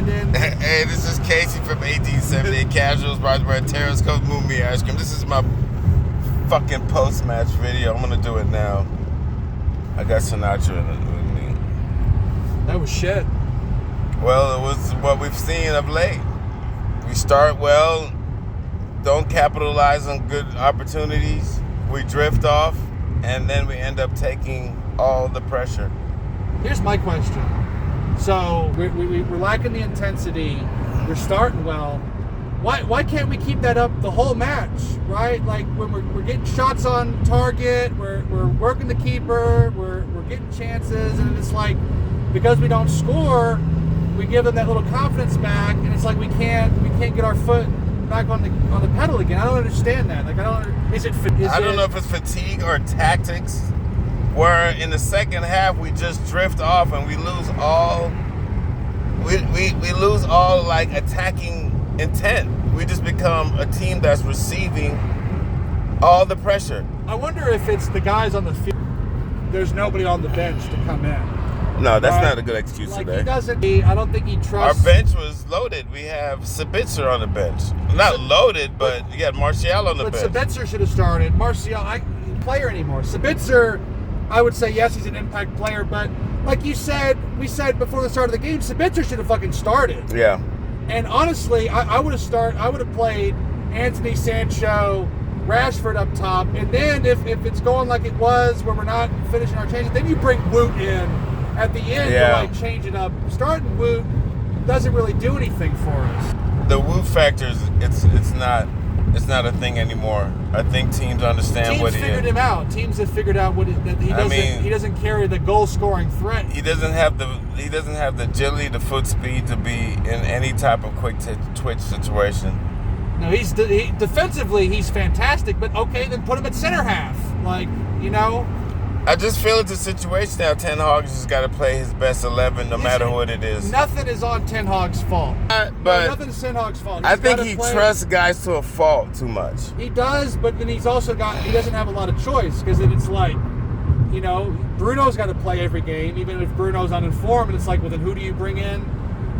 Brandon. Hey, this is Casey from 1878 Casuals, brought to you by Terrace Coast Moonbeam Ice Cream. This is my fucking post-match video. I'm gonna do it now. I got Sinatra in it with me. That was shit. Well, it was what we've seen of late. We start well, don't capitalize on good opportunities, we drift off, and then we end up taking all the pressure. Here's my question. So we're lacking the intensity. We're starting well. Why can't we keep that up the whole match, right? Like when we're getting shots on target, we're working the keeper, we're getting chances, and it's like because we don't score, we give them that little confidence back, and it's like we can't get our foot back on the pedal again. I don't understand that. Like I don't know if it's fatigue or tactics. Where in the second half we just drift off and we lose all like attacking intent. We just become a team that's receiving all the pressure. I wonder if it's the guys on the field. There's nobody on the bench to come in. No, that's not a good excuse like today. I don't think he trusts. Our bench was loaded. We have Sinatra on the bench. Not loaded, but you got Martial on the bench. But Sinatra should have started. Martial, I don't player anymore. Sinatra, I would say yes, he's an impact player, but like we said before the start of the game, Sinatra should have fucking started. Yeah. And honestly, I would have played Anthony, Sancho, Rashford up top, and then if it's going like it was, where we're not finishing our changes, then you bring Woot in at the end to like change it up. Starting Woot doesn't really do anything for us. The Woot factor it's not a thing anymore. I think teams understand what he is. Teams figured him out. Teams have figured out he doesn't carry the goal scoring threat. He doesn't have the agility, the foot speed to be in any type of quick twitch situation. No, defensively he's fantastic, but okay, then put him at center half. Like, you know. I just feel it's a situation now. Ten Hag just got to play his best 11, no matter what it is. Nothing is on Ten Hag's fault. Nothing is Ten Hag's fault. I think he trusts guys to a fault too much. He does, but then he doesn't have a lot of choice, because then it's like, you know, Bruno's got to play every game, even if Bruno's uninformed, and it's like, well, then who do you bring in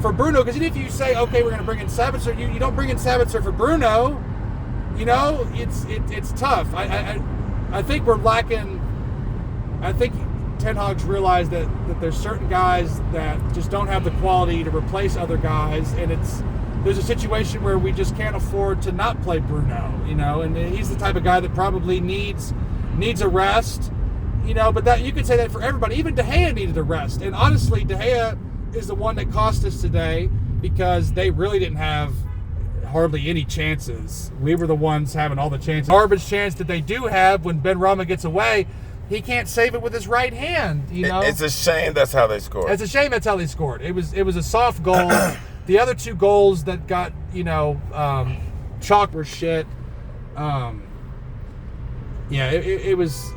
for Bruno? Because even if you say, okay, we're going to bring in Sabitzer, you don't bring in Sabitzer for Bruno. You know, it's tough. I think we're lacking. I think Ten Hag's realized that there's certain guys that just don't have the quality to replace other guys, and there's a situation where we just can't afford to not play Bruno, you know, and he's the type of guy that probably needs a rest, you know, but that you could say that for everybody. Even De Gea needed a rest, and honestly, De Gea is the one that cost us today because they really didn't have hardly any chances. We were the ones having all the chances. Garbage chance that they do have when Ben Rama gets away, he can't save it with his right hand, you know. It's a shame that's how they scored. It's a shame that's how they scored. It was a soft goal. The other two goals that got, you know, chalk were shit. It was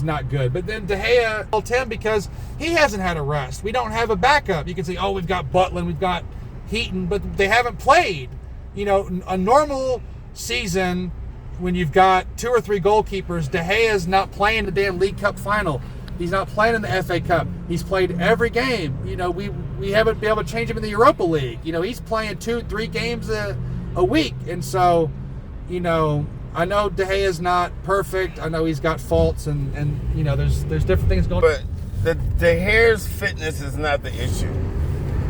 not good. But then De Gea helped him because he hasn't had a rest. We don't have a backup. You can say, oh, we've got Butland, we've got Heaton, but they haven't played. You know, a normal season, when you've got 2 or 3 goalkeepers, De Gea's not playing the damn League Cup final. He's not playing in the FA Cup. He's played every game. You know, we haven't been able to change him in the Europa League. You know, he's playing 2-3 games a week. And so, you know, I know De Gea's not perfect. I know he's got faults, and you know, there's different things going on. But De Gea's fitness is not the issue.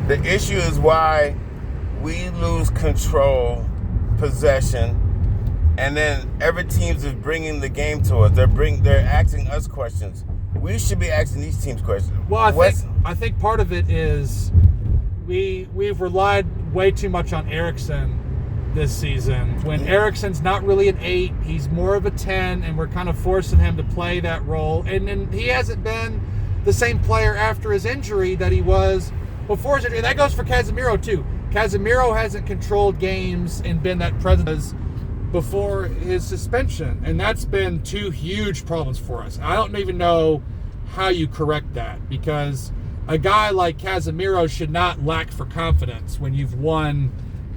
The issue is why we lose control, possession, and then every team is bringing the game to us. They're asking us questions. We should be asking these teams questions. Well, I think part of it is we've relied way too much on Eriksen this season. When Eriksen's not really an 8, he's more of a 10, and we're kind of forcing him to play that role. And then he hasn't been the same player after his injury that he was before his injury. And that goes for Casemiro too. Casemiro hasn't controlled games and been that present before his suspension, and that's been 2 huge problems for us. I don't even know how you correct that, because a guy like Casemiro should not lack for confidence when you've won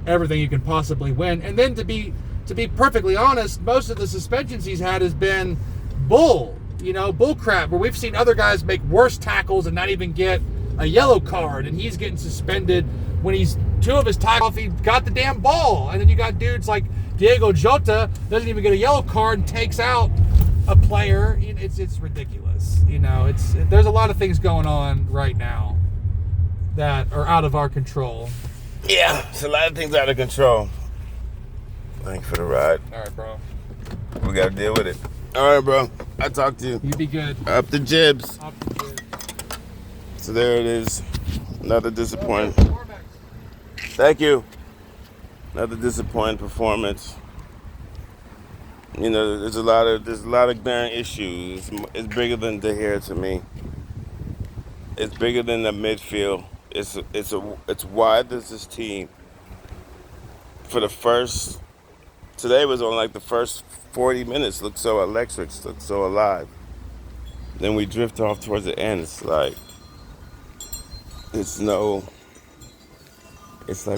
everything you can possibly win. And then to be perfectly honest, most of the suspensions he's had has been bull crap, where we've seen other guys make worse tackles and not even get a yellow card, and he's getting suspended when he's 2 of his tackles, he got the damn ball. And then you got dudes like Diego Jota, doesn't even get a yellow card and takes out a player. It's ridiculous. There's a lot of things going on right now that are out of our control. Yeah, it's a lot of things out of control. Thanks for the ride. All right, bro. We got to deal with it. All right, bro. I'll talk to you. You be good. Up the jibs. Up the jibs. So there it is. Another disappointing. Thank you. Another disappointing performance. There's a lot of glaring issues. It's bigger than De Gea to me. It's bigger than the midfield. It's why does this team today was on like the first 40 minutes look so electric, look so alive. Then we drift off towards the end. It's like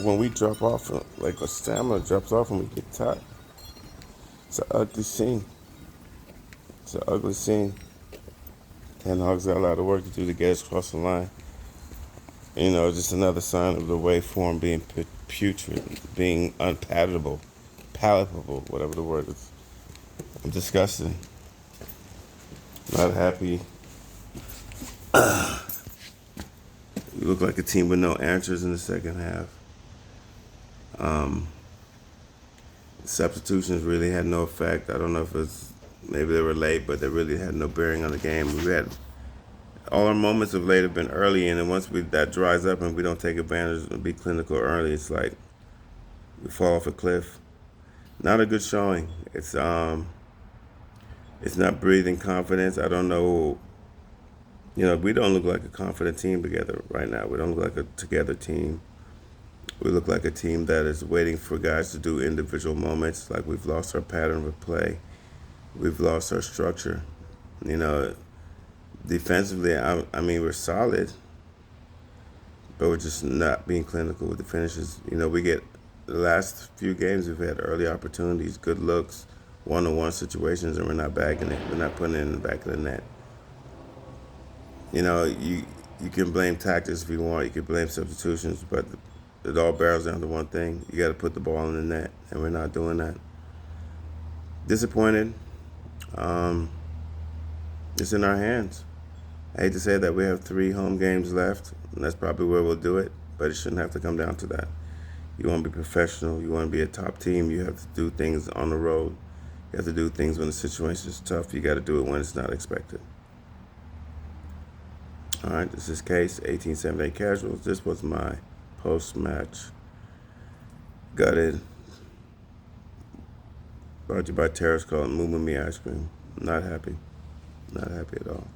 when we drop off, like a stamina drops off and we get tired. It's an ugly scene. It's an ugly scene. Ten Hag's got a lot of work to do to get us across the line. Just another sign of the waveform being putrid, being unpalatable, whatever the word is. I'm disgusted. Not happy. We look like a team with no answers in the second half. Substitutions really had no effect. I don't know if maybe they were late, but they really had no bearing on the game. We had all our moments of late have been early, and then once that dries up and we don't take advantage and be clinical early, it's like we fall off a cliff. Not a good showing. It's not breathing confidence. I don't know. We don't look like a confident team together right now. We don't look like a together team. We look like a team that is waiting for guys to do individual moments. Like we've lost our pattern of play. We've lost our structure. Defensively, I mean, we're solid, but we're just not being clinical with the finishes. We get the last few games, we've had early opportunities, good looks, one-on-one situations, and we're not bagging it. We're not putting it in the back of the net. You can blame tactics if you want. You can blame substitutions, but it all barrels down to one thing. You got to put the ball in the net, and we're not doing that. Disappointed. It's in our hands. I hate to say that we have 3 home games left, and that's probably where we'll do it, but it shouldn't have to come down to that. You want to be professional. You want to be a top team. You have to do things on the road. You have to do things when the situation is tough. You got to do it when it's not expected. All right, this is Case, 1878 Casuals. This was my post-match. Gutted. Brought to you by Terrace called Moo Moo Me Ice Cream. Not happy. Not happy at all.